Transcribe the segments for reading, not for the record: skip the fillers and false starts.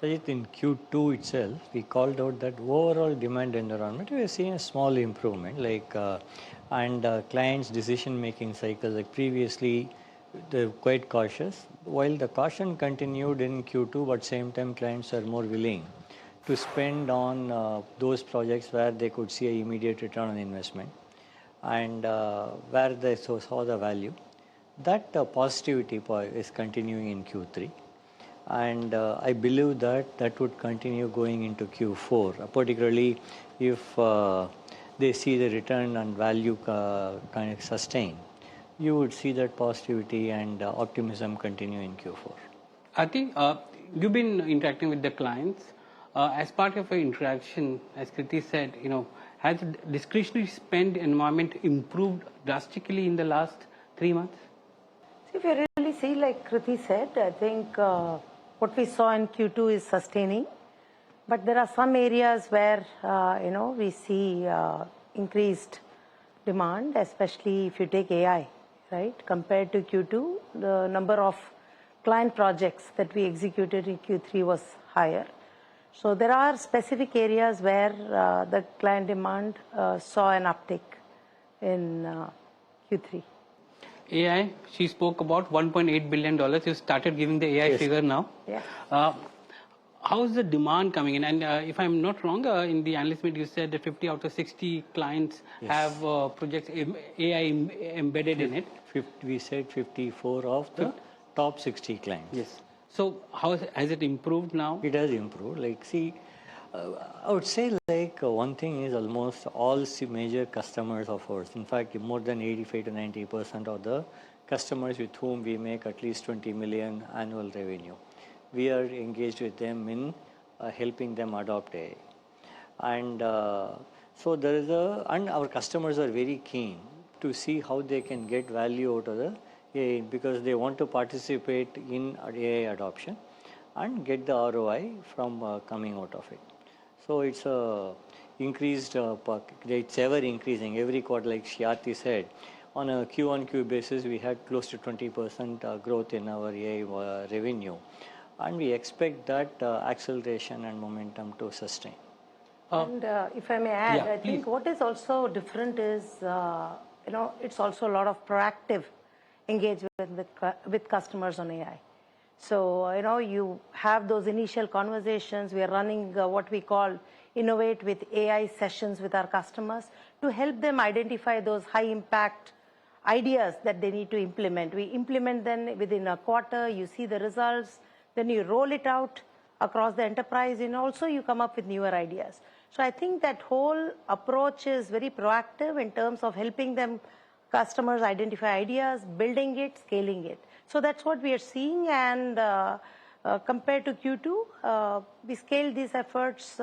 Sajid, in Q2 itself, we called out that overall demand environment, we are seeing a small improvement, and clients' decision-making cycles, like previously, they're quite cautious. While the caution continued in Q2, but same time, clients are more willing to spend on those projects where they could see an immediate return on investment and where they saw the value. That positivity is continuing in Q3, and I believe that that would continue going into Q4, particularly if they see the return and value kind of sustain. You would see that positivity and optimism continue in Q4. I think you've been interacting with the clients. As part of your interaction, as Kriti said, has discretionary spend environment improved drastically in the last 3 months? If you really see, like Kriti said, I think what we saw in Q2 is sustaining. But there are some areas where, we see increased demand, especially if you take AI, right? Compared to Q2, the number of client projects that we executed in Q3 was higher. So there are specific areas where the client demand saw an uptick in Q3. AI, she spoke about $1.8 billion. You started giving the AI figure now. Yeah. How is the demand coming in? And if I'm not wrong, in the analyst meet, you said that 50 out of 60 clients have projects AI embedded in it. We said 54 of the top 60 clients. Yes. So how has it improved now? It has improved. I would say one thing is almost all major customers of ours. In fact, more than 85 to 90% of the customers with whom we make at least 20 million annual revenue, we are engaged with them in helping them adopt AI. And so and our customers are very keen to see how they can get value out of the AI because they want to participate in AI adoption and get the ROI from coming out of it. So it's increased, it's ever increasing. Every quarter, like Shyati said, on a Q-on-Q basis, we had close to 20% growth in our AI revenue. And we expect that acceleration and momentum to sustain. And if I may add, I think what is also different is, it's also a lot of proactive engagement with customers on AI. So, you have those initial conversations. We are running what we call Innovate with AI sessions with our customers to help them identify those high impact ideas that they need to implement. We implement them within a quarter, you see the results, then you roll it out across the enterprise, and also you come up with newer ideas. So I think that whole approach is very proactive in terms of helping them, customers identify ideas, building it, scaling it. So that's what we are seeing, and compared to Q2, we scaled these efforts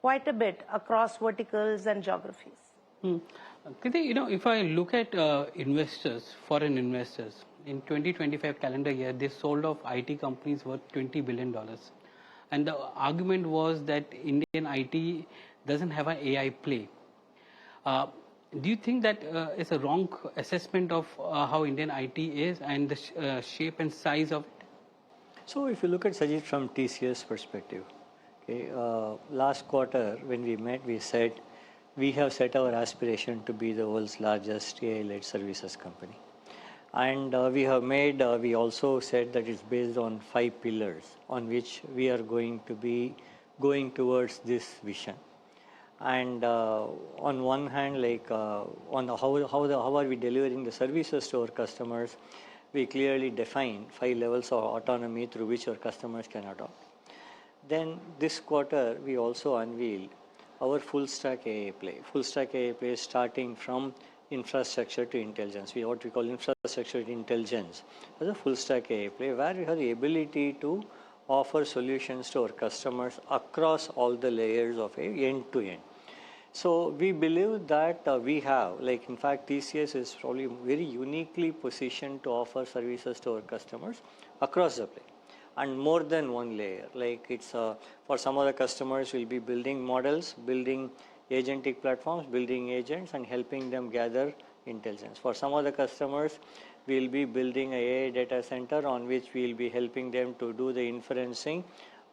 quite a bit across verticals and geographies. Kriti, if I look at investors, foreign investors, in 2025 calendar year, they sold off IT companies worth $20 billion. And the argument was that Indian IT doesn't have an AI play. Do you think that is a wrong assessment of how Indian IT is and the shape and size of it? So if you look at Sajid from TCS perspective, last quarter when we met, we said we have set our aspiration to be the world's largest AI-led services company. And we also said that it's based on 5 pillars on which we are going to be going towards this vision. And on one hand, on how are we delivering the services to our customers, we clearly define 5 levels of autonomy through which our customers can adopt. Then this quarter, we also unveiled our full stack AI play. Full stack AI play starting from infrastructure to intelligence. What we call infrastructure to intelligence as a full stack AI play, where we have the ability to offer solutions to our customers across all the layers of AI end to end. So we believe that we have, in fact, TCS is probably very uniquely positioned to offer services to our customers across the play and more than one layer. For some other customers, we'll be building models, building agentic platforms, building agents, and helping them gather intelligence. For some other customers, we'll be building an AI data center on which we'll be helping them to do the inferencing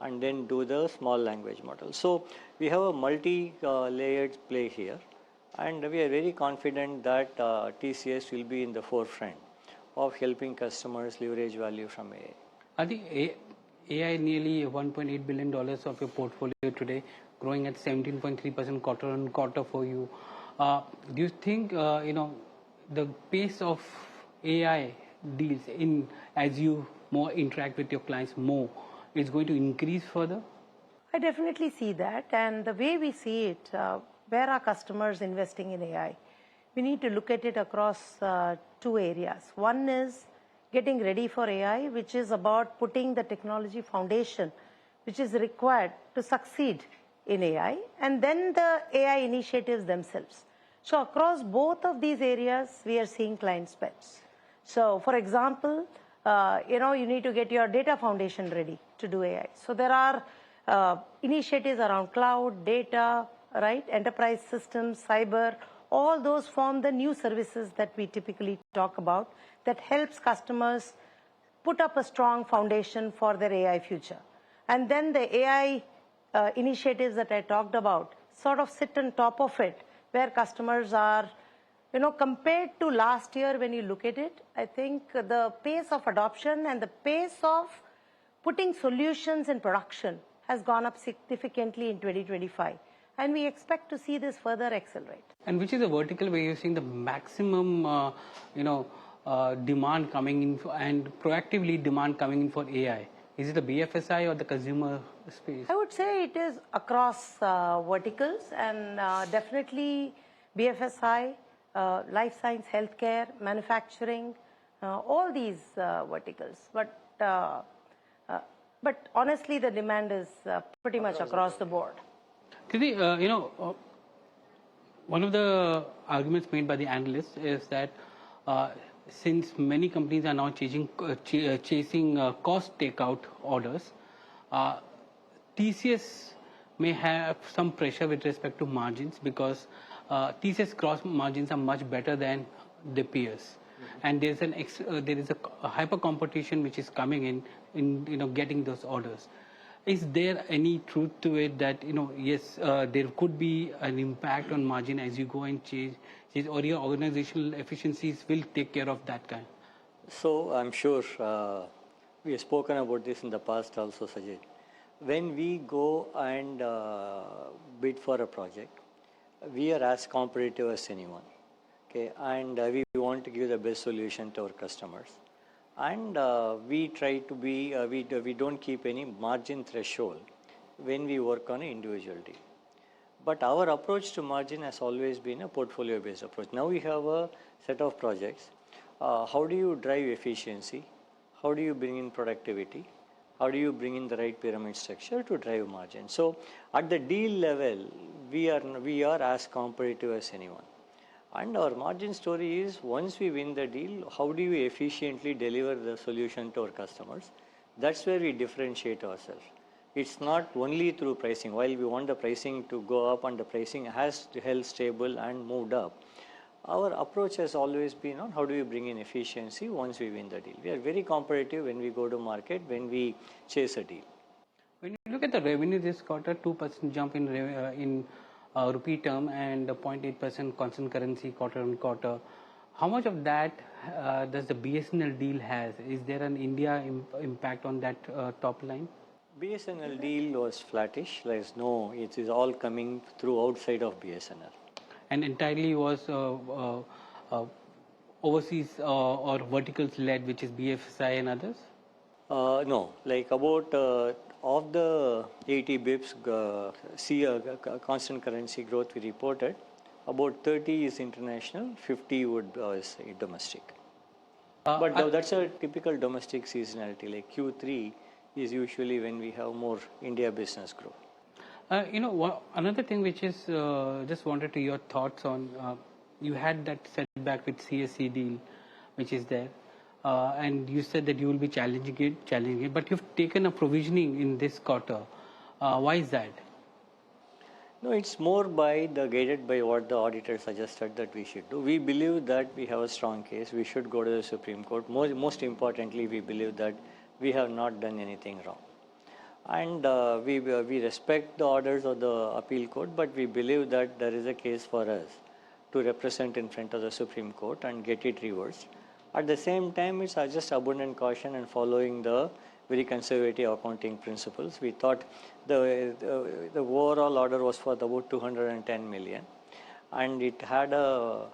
and then do the small language model. So we have a multi-layered play here, and we are very confident that TCS will be in the forefront of helping customers leverage value from AI. I think AI nearly $1.8 billion of your portfolio today, growing at 17.3% quarter on quarter for you. Do you think the pace of AI deals as you more interact with your clients more is going to increase further? I definitely see that, and the way we see it, where are customers investing in AI? We need to look at it across two areas. One is getting ready for AI, which is about putting the technology foundation which is required to succeed in AI, and then the AI initiatives themselves. So across both of these areas, we are seeing client spends. So for example, you need to get your data foundation ready to do AI. So there are initiatives around cloud, data, right, enterprise systems, cyber. All those form the new services that we typically talk about that helps customers put up a strong foundation for their AI future. And then the AI initiatives that I talked about sort of sit on top of it, where customers are, compared to last year when you look at it, I think the pace of adoption and the pace of putting solutions in production has gone up significantly in 2025. And we expect to see this further accelerate. And which is the vertical where you're seeing the maximum, demand coming in and proactively demand coming in for AI? Is it the BFSI or the consumer space? I would say it is across verticals, and definitely BFSI, life science, healthcare, manufacturing, all these verticals. But honestly, the demand is pretty much across the board. Kriti, one of the arguments made by the analysts is that since many companies are now chasing cost takeout orders, TCS may have some pressure with respect to margins because TCS gross margins are much better than the peers. And there is a hyper competition which is coming in getting those orders. Is there any truth to it that yes, there could be an impact on margin as you go and change, or your organizational efficiencies will take care of that kind? So I'm sure we have spoken about this in the past also, Sajid. When we go and bid for a project, we are as competitive as anyone. Okay, and we want to give the best solution to our customers. And we try to be, we don't keep any margin threshold when we work on an individual deal. But our approach to margin has always been a portfolio-based approach. Now we have a set of projects. How do you drive efficiency? How do you bring in productivity? How do you bring in the right pyramid structure to drive margin? So at the deal level, we are as competitive as anyone. And our margin story is, once we win the deal, how do you efficiently deliver the solution to our customers? That's where we differentiate ourselves. It's not only through pricing. While we want the pricing to go up and the pricing has held stable and moved up, our approach has always been on how do you bring in efficiency once we win the deal. We are very competitive when we go to market, when we chase a deal. When you look at the revenue this quarter, 2% jump in rupee term and 0.8% constant currency quarter on quarter. How much of that does the BSNL deal has? Is there an India impact on that top line? BSNL deal was flattish. There's no, it is all coming through outside of BSNL. And entirely was overseas or verticals led, which is BFSI and others? No, like about of the 80 bips constant currency growth we reported, about 30 is international, 50 is domestic. But that's a typical domestic seasonality. Like Q3 is usually when we have more India business growth. Another thing which is just wanted to your thoughts on, you had that setback with CSC deal, which is there. And you said that you will be challenging it, but you've taken a provisioning in this quarter. Why is that? No, it's more guided by what the auditor suggested that we should do. We believe that we have a strong case. We should go to the Supreme Court. Most importantly, we believe that we have not done anything wrong. And we respect the orders of the appeal court, but we believe that there is a case for us to represent in front of the Supreme Court and get it reversed. At the same time, it's just abundant caution and following the very conservative accounting principles. We thought the overall order was for about 210 million, and it had a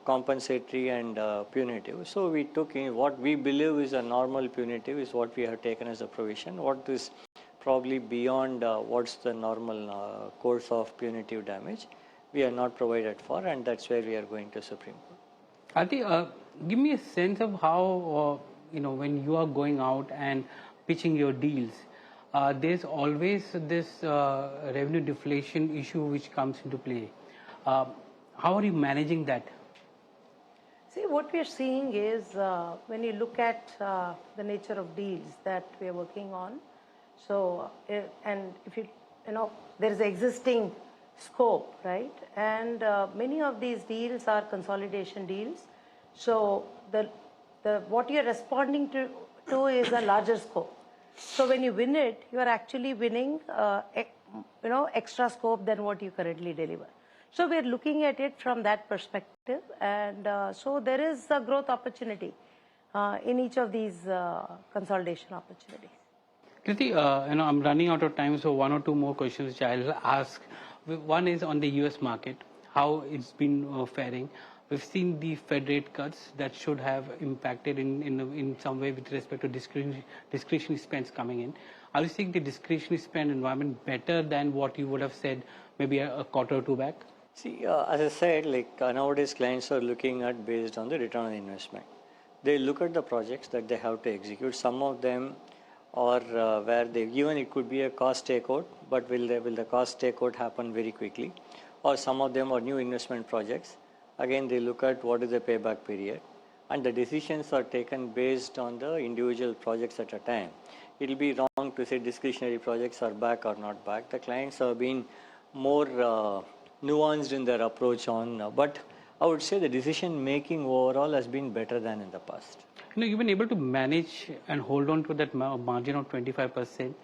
compensatory and punitive. So we took in what we believe is a normal punitive is what we have taken as a provision. What is probably beyond what's the normal course of punitive damage, we are not provided for, and that's where we are going to Supreme Court. Ati, give me a sense of how, when you are going out and pitching your deals, there's always this revenue deflation issue which comes into play. How are you managing that? See, what we are seeing is when you look at the nature of deals that we are working on, so, and if there is existing scope, right? And many of these deals are consolidation deals. So what you're responding to is a larger scope. So when you win it, you are actually winning, extra scope than what you currently deliver. So we're looking at it from that perspective, and so there is a growth opportunity in each of these consolidation opportunities. Kriti, I'm running out of time, so one or two more questions which I'll ask. One is on the US market, how it's been faring. We've seen the Fed rate cuts that should have impacted in some way with respect to discretionary spends coming in. Are you seeing the discretionary spend environment better than what you would have said maybe a quarter or two back? See, as I said, nowadays clients are looking at based on the return on investment. They look at the projects that they have to execute. Some of them or where even it could be a cost takeout, but will the cost takeout happen very quickly? Or some of them are new investment projects. Again, they look at what is the payback period, and the decisions are taken based on the individual projects at a time. It will be wrong to say discretionary projects are back or not back. The clients have been more nuanced in their approach on, but I would say the decision making overall has been better than in the past. You've been able to manage and hold on to that margin of 25%.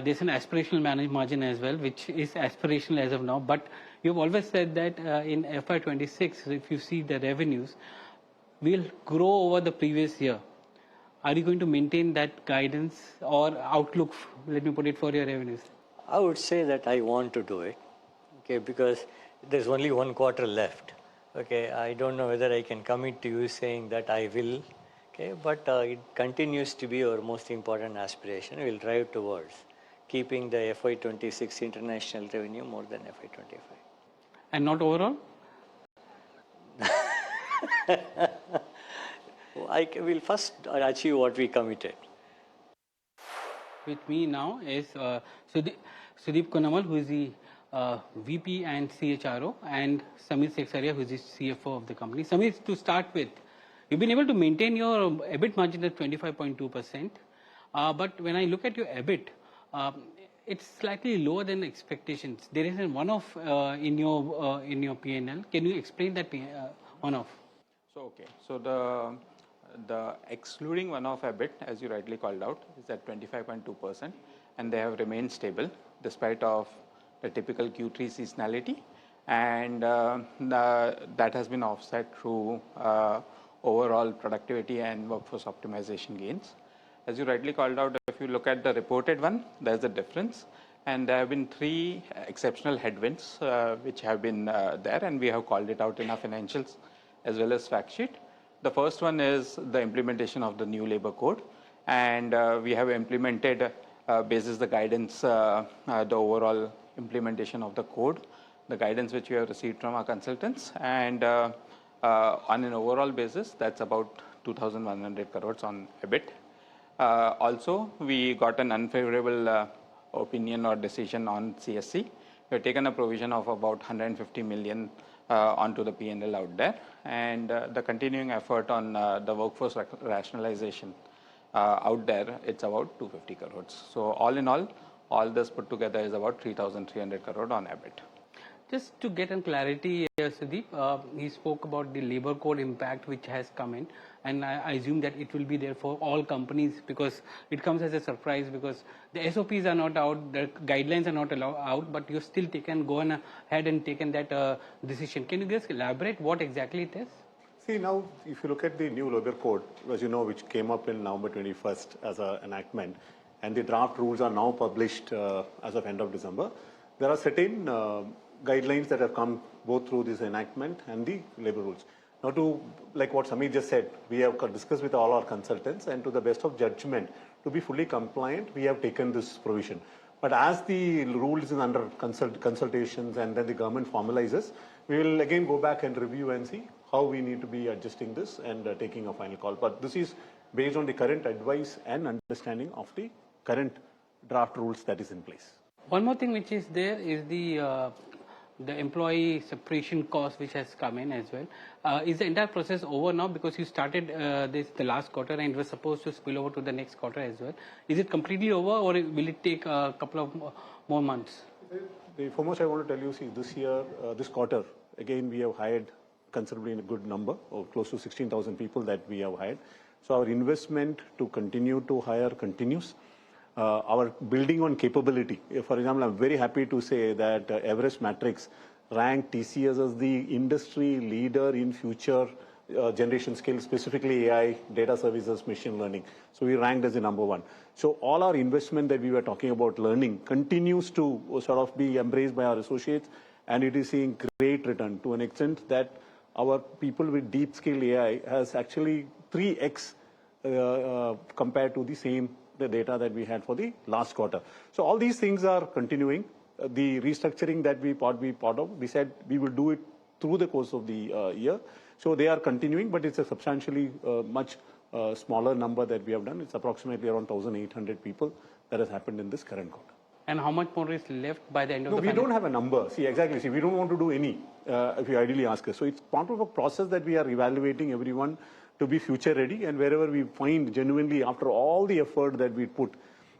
There's an aspirational margin as well, which is aspirational as of now. But you've always said that in FY26, if you see the revenues, will grow over the previous year. Are you going to maintain that guidance or outlook, let me put it, for your revenues? I would say that I want to do it, okay, because there's only one quarter left. Okay, I don't know whether I can commit to you saying that I will. Okay, but it continues to be our most important aspiration. We'll drive towards keeping the FY26 international revenue more than FY25. And not overall? We'll first achieve what we committed. With me now is Sudeep Kunamal, who is the VP and CHRO, and Samir Seksaria, who is the CFO of the company. Samir, to start with, you've been able to maintain your EBIT margin at 25.2%. But when I look at your EBIT, it's slightly lower than expectations. There is a one-off in your P&L. Can you explain that one-off? So the excluding one-off EBIT, as you rightly called out, is at 25.2%, and they have remained stable despite of the typical Q3 seasonality, and that has been offset through overall productivity and workforce optimization gains. As you rightly called out, if you look at the reported one, there's a difference, and there have been three exceptional headwinds which have been there, and we have called it out in our financials as well as fact sheet. The first one is the implementation of the new labor code, and we have implemented basis the guidance, the overall implementation of the code, the guidance which we have received from our consultants, and on an overall basis, that's about 2,100 crores on EBIT. Also, we got an unfavorable opinion or decision on CSC. We have taken a provision of about 150 million onto the P&L out there, and the continuing effort on the workforce rationalization out there, it's about 250 crores. So all in all this put together is about 3,300 crore on EBIT. Just to get in clarity, Sudeep, he spoke about the labor code impact which has come in, and I assume that it will be there for all companies because it comes as a surprise because the SOPs are not out, the guidelines are not out, but you've still gone ahead and taken that decision. Can you just elaborate what exactly it is? See, now, if you look at the new labor code, as you know, which came up in November 21st as an enactment, and the draft rules are now published as of end of December, there are certain guidelines that have come both through this enactment and the labor rules. Now, to like what Samir just said, we have discussed with all our consultants, and to the best of judgment, to be fully compliant, we have taken this provision. But as the rule is under consultations and then the government formalizes, we will again go back and review and see how we need to be adjusting this and taking a final call. But this is based on the current advice and understanding of the current draft rules that is in place. One more thing which is there is the employee separation cost which has come in as well. Is the entire process over now because you started this the last quarter and it was supposed to spill over to the next quarter as well? Is it completely over or will it take a couple of more months? The foremost I want to tell you, see, this year, this quarter, again we have hired considerably in a good number, or close to 16,000 people that we have hired. So our investment to continue to hire continues. Our building on capability. For example, I'm very happy to say that Everest Matrix ranked TCS as the industry leader in future generation skills, specifically AI, data services, machine learning. So we ranked as the number one. So all our investment that we were talking about learning continues to sort of be embraced by our associates, and it is seeing great return to an extent that our people with deep skill AI has actually 3x compared to the same the data that we had for the last quarter. So all these things are continuing. The restructuring that we part of, we said we will do it through the course of the year. So they are continuing, but it's a substantially much smaller number that we have done. It's approximately around 1,800 people that has happened in this current quarter. And how much more is left by the end of the we don't have a number. See, exactly. See, we don't want to do any, if you ideally ask us. So it's part of a process that we are evaluating everyone to be future ready, and wherever we find genuinely after all the effort that we put,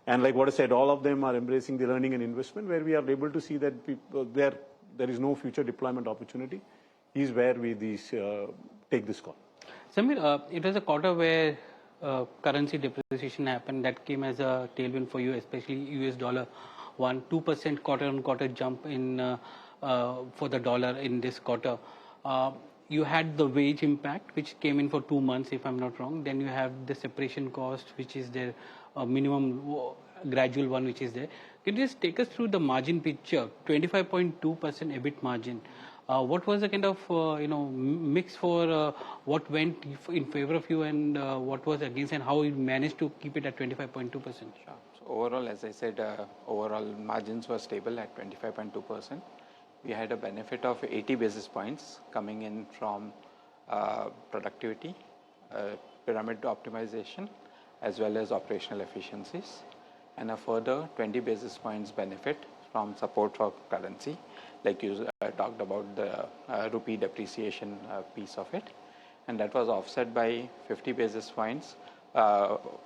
and like what I said, all of them are embracing the learning and investment, where we are able to see that people, there is no future deployment opportunity, is where we take this call. Samir, it was a quarter where currency depreciation happened that came as a tailwind for you, especially US dollar. 2% quarter-on-quarter jump in for the dollar in this quarter. You had the wage impact, which came in for 2 months, if I'm not wrong. Then you have the separation cost, which is there, minimum gradual one, which is there. Can you just take us through the margin picture? 25.2% EBIT margin. What was the kind of mix for what went in favor of you and what was against, and how you managed to keep it at 25.2%? Sure. So overall, as I said, overall margins were stable at 25.2%. We had a benefit of 80 basis points coming in from productivity, pyramid optimization, as well as operational efficiencies, and a further 20 basis points benefit from support for currency, like you talked about the rupee depreciation piece of it, and that was offset by 50 basis points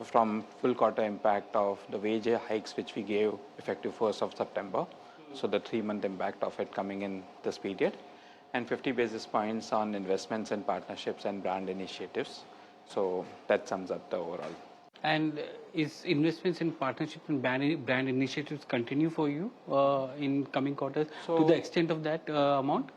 from full quarter impact of the wage hikes which we gave effective 1st of September. So the 3-month impact of it coming in this period, and 50 basis points on investments and partnerships and brand initiatives. So that sums up the overall. And is investments in partnerships and brand initiatives continue for you in coming quarters to the extent of that amount?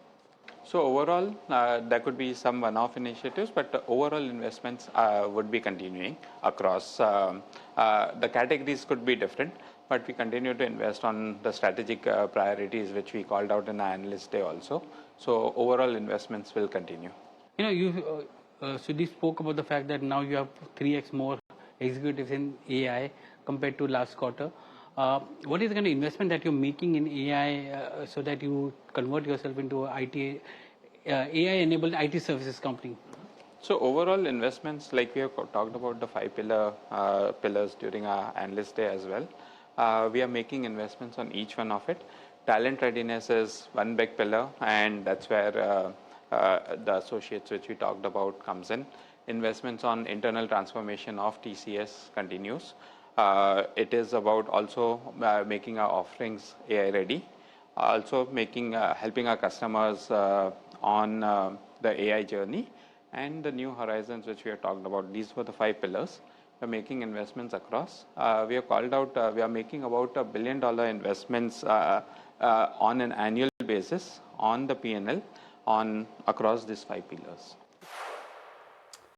So overall, there could be some one-off initiatives, but overall investments would be continuing across. The categories could be different, but we continue to invest on the strategic priorities which we called out in our analyst day also. So overall investments will continue. You Sudhi spoke about the fact that now you have 3x more executives in AI compared to last quarter. What is the kind of investment that you're making in AI so that you convert yourself into AI-enabled IT services company? So overall investments, like we have talked about the 5 pillars during our analyst day as well. We are making investments on each one of it. Talent readiness is one big pillar, and that's where the associates which we talked about comes in. Investments on internal transformation of TCS continues. It is about also making our offerings AI ready. also helping our customers on the AI journey, and the new horizons which we have talked about. These were the 5 pillars. We are making investments across. We have called out, we are making about $1 billion investments on an annual basis on the P&L across these 5 pillars.